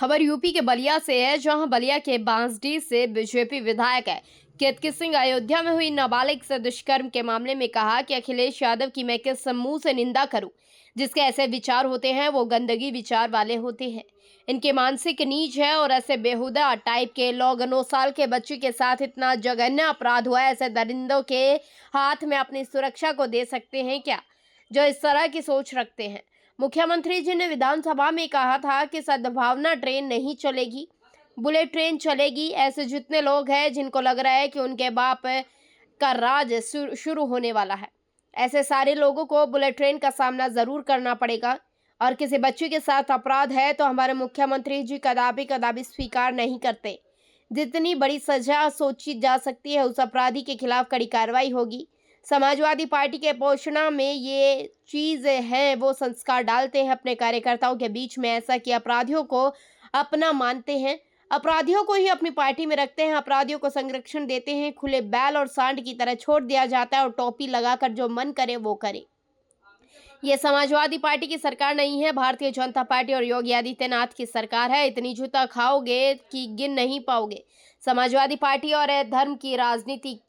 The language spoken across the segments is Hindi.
खबर यूपी के बलिया से है, जहां बलिया के बांसडीह से बीजेपी विधायक है केतकी सिंह अयोध्या में हुई नाबालिग से दुष्कर्म के मामले में कहा कि अखिलेश यादव की मैं किस मुंह से निंदा करूं। जिसके ऐसे विचार होते हैं वो गंदगी विचार वाले होते हैं। इनके मानसिक नीच है और ऐसे बेहुदा टाइप के लोग 9 साल के बच्चे के साथ इतना जघन्य अपराध हुआ, ऐसे दरिंदों के हाथ में अपनी सुरक्षा को दे सकते हैं क्या, जो इस तरह की सोच रखते हैं। मुख्यमंत्री जी ने विधानसभा में कहा था कि सद्भावना ट्रेन नहीं चलेगी, बुलेट ट्रेन चलेगी। ऐसे जितने लोग हैं जिनको लग रहा है कि उनके बाप का राज शुरू होने वाला है, ऐसे सारे लोगों को बुलेट ट्रेन का सामना जरूर करना पड़ेगा। और किसी बच्चे के साथ अपराध है तो हमारे मुख्यमंत्री जी कदापि कदापि स्वीकार नहीं करते। जितनी बड़ी सजा सोची जा सकती है उस अपराधी के खिलाफ कड़ी कार्रवाई होगी। समाजवादी पार्टी के पोषणा में ये चीज है, वो संस्कार डालते हैं अपने कार्यकर्ताओं के बीच में, ऐसा कि अपराधियों को अपना मानते हैं, अपराधियों को ही अपनी पार्टी में रखते हैं, अपराधियों को संरक्षण देते हैं। खुले बैल और सांड की तरह छोड़ दिया जाता है और टोपी लगाकर जो मन करे वो करे। ये समाजवादी पार्टी की सरकार नहीं है, भारतीय जनता पार्टी और योगी आदित्यनाथ की सरकार है। इतनी जूता खाओगे कि गिन नहीं पाओगे। समाजवादी पार्टी और धर्म की राजनीति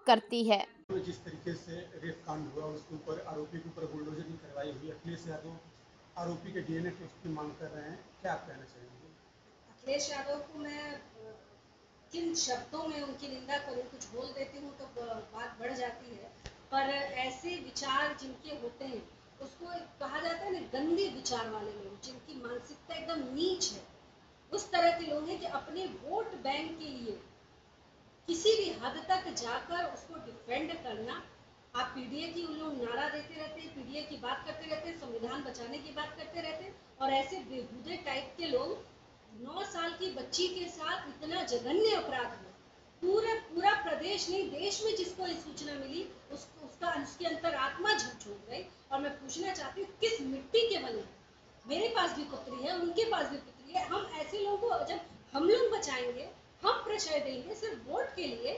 करती है। जिस तरीके से रेप कांड हुआ उसके ऊपर आरोपी के ऊपर बुलडोजर की कार्रवाई हुई, अखिलेश यादव आरोपी के डीएनए टेस्ट की मांग कर रहे हैं, क्या आप कहना चाहेंगे? अखिलेश यादव को मैं किन शब्दों में उनकी निंदा करूं, कुछ बोल देती हूं तो बात बढ़ जाती है। पर ऐसे विचार जिनके होते हैं उसको कहा जाता है ना, गंदे विचार वाले लोग, जिनकी मानसिकता एकदम नीच है, उस तरह के लोग हैं कि अपने वोट बैंक के लिए किसी भी हद तक जाकर उसको डिफेंड करना। आप पीडीए की उन लोग नारा देते रहते हैं, पीडीए की बात करते रहते हैं, संविधान बचाने की बात करते रहते हैं, और ऐसे बेहुदे टाइप के लोग 9 साल की बच्ची के साथ इतना जघन्य अपराध हुआ। पूरा प्रदेश नहीं, देश में जिसको ये सूचना मिली उसकी अंतरात्मा झकझोर गई। और मैं पूछना चाहती हूँ, किस मिट्टी के बने? मेरे पास भी पुत्री है, उनके पास भी पुत्री है। हम ऐसे लोगों को जब हम लोग बचाएंगे, हम प्रश्रय देंगे सिर्फ वोट के लिए,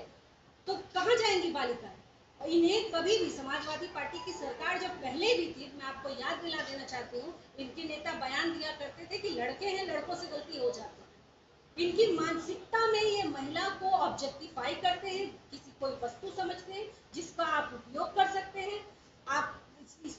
तो कहाँ जाएंगी बालिकाएं? इन्हें कभी भी समाजवादी पार्टी की सरकार जब पहले भी थी, मैं आपको याद दिला देना चाहती हूँ, इनके नेता बयान दिया करते थे कि लड़के हैं, लड़कों से गलती हो जाती है। इनकी मानसिकता में ये महिला को ऑब्जेक्टिफाई करते हैं, किसी कोई वस्तु समझते हैं जिसका आप उपयोग कर सकते हैं। आप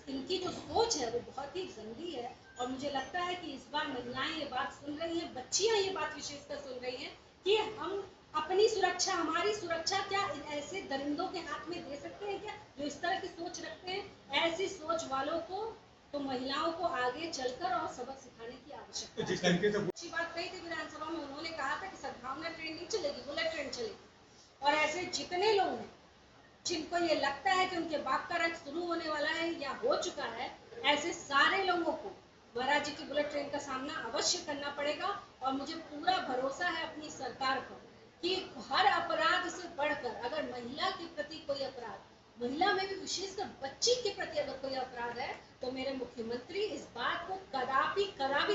इनकी जो सोच है वो बहुत ही गंदी है। और मुझे लगता है कि इस बार महिलाएं ये बात सुन रही हैं, बच्चियां ये बात विशेषकर सुन रही हैं कि हम अपनी सुरक्षा, हमारी सुरक्षा क्या ऐसे दरिंदों के हाथ में दे सकते हैं क्या, जो इस तरह की सोच रखते हैं। ऐसी सोच वालों को तो महिलाओं को आगे चलकर और सबक सिखाने की आवश्यकता है। अच्छी बात कही थी विधानसभा में, उन्होंने कहा था कि सद्भावना ट्रेन नहीं चलेगी, बुलेट ट्रेन चलेगी। और ऐसे जितने लोग हैं जिनको ये लगता है कि उनके बाप का राज शुरू होने वाला है या हो चुका है, ऐसे सारे लोगों को महाराज जी की बुलेट ट्रेन का सामना अवश्य करना पड़ेगा। और मुझे पूरा भरोसा है अपनी सरकार पर कि हर अपराध से बढ़कर अगर महिला के प्रति कोई अपराध, महिला में भी विशेषकर बच्ची के प्रति अगर कोई अपराध है, तो मेरे मुख्यमंत्री इस बात को कदापि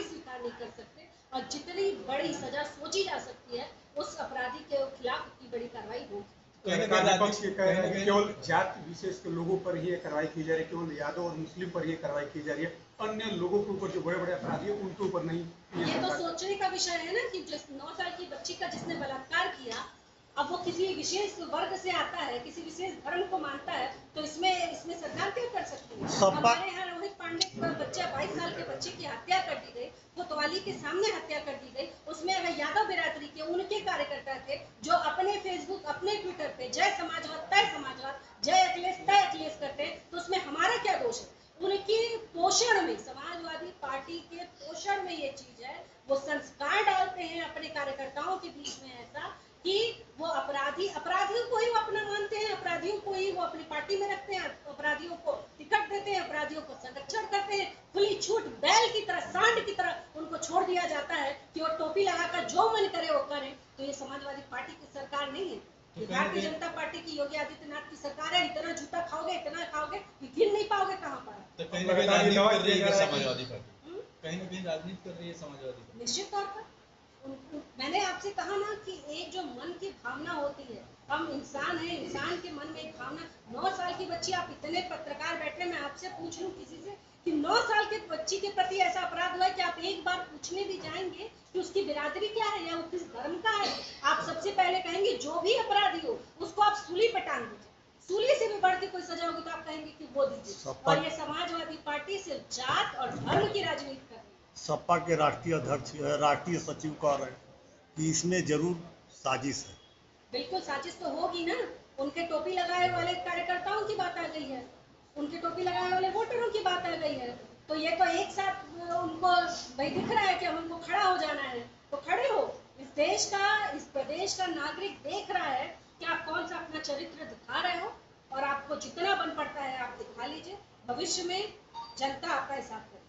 स्वीकार नहीं कर सकते। और जितनी बड़ी सजा सोची जा सकती है उस अपराधी के खिलाफ उतनी बड़ी कार्रवाई होगी। विपक्ष के कह रहे हैं केवल जाति विशेष के लोगों पर ही कार्रवाई की जा रही है, केवल यादव और मुस्लिम पर ही कार्रवाई की जा रही है, अन्य लोगों के ऊपर जो बड़े बड़े अपराधी है उनके ऊपर नहीं। ये तो सोचने का विषय है ना कि जिस 9 साल की बच्ची का जिसने बलात्कार किया, अब वो किसी विशेष वर्ग से आता है, किसी विशेष धर्म को मानता है, तो इसमें सरकार क्या कर सकती है? हमारे यहाँ रोहित पांडे का बच्चा 22 साल के बच्चे की हत्या कर दी गई, कोतवाली के सामने हत्या कर दी गई। उसमें अगर यादव बिरादरी के उनके कार्यकर्ता थे जो अपने फेसबुक, अपने ट्विटर पे जय समाजवाद तय समाजवाद, जय अखिलेश तय अखिलेश करते हैं, तो उसमें हमारा क्या दोष है? उनके पोषण में, समाजवादी पार्टी के पोषण में ये चीज है। वो संस्कार डालते हैं अपने कार्यकर्ताओं के बीच में ऐसा कि वो अपराधियों को ही वो अपना मानते हैं, अपराधियों को ही वो अपनी पार्टी में रखते हैं, अपराधियों को टिकट देते हैं, अपराधियों को संरक्षण करते हैं। खुली छूट बैल की तरह, सांड की तरह उनको छोड़ दिया जाता है कि वो टोपी लगाकर जो मन करे वो करें। तो ये समाजवादी पार्टी की सरकार नहीं है, भारतीय जनता पार्टी की योगी आदित्यनाथ की सरकार है। इतना जूता खाओगे, इतना खाओगे कि गिन नहीं पाओगे कहाँ पर। तो कहीं ना कहीं राजनीति कर रही है समाजवादी पार्टी, कहीं ना कहीं राजनीति कर रही है समाजवादी पार्टी। निश्चित तौर पर मैंने आपसे कहा ना कि एक जो मन की भावना होती है, हम इंसान हैं, इंसान के मन में एक भावना। 9 साल की बच्ची, आप इतने पत्रकार बैठे, मैं आपसे पूछ लूं किसी से कि 9 साल के बच्ची के प्रति ऐसा अपराध हुआ है कि आप एक बार पूछने भी जाएंगे कि उसकी बिरादरी क्या है या वो किस धर्म का है। आप सबसे पहले कहेंगे जो भी अपराधी हो उसको आप सूली पे टांग दीजिए, सूली से भी बढ़ के कोई सजा होगी तो आप कहेंगे कि वो दीजिए। और ये समाजवादी पार्टी सिर्फ जात और धर्म की राजनीति कर रही है। सपा के राष्ट्रीय अध्यक्ष राष्ट्रीय सचिव कह रहे हैं कि इसमें जरूर साजिश है। बिल्कुल साजिश तो होगी ना, उनके टोपी लगाए वाले कार्यकर्ताओं की बात आ गई है, उनके टोपी लगाए वाले वोटरों की बात आ गई है। तो ये तो एक साथ उनको भाई दिख रहा है कि हम उनको खड़ा हो जाना है, तो खड़े हो। इस देश का, इस प्रदेश का नागरिक देख रहा है कि आप कौन सा अपना चरित्र दिखा रहे हो, और आपको जितना बन पड़ता है आप दिखा लीजिए। भविष्य में जनता आपका हिसाब करेगी।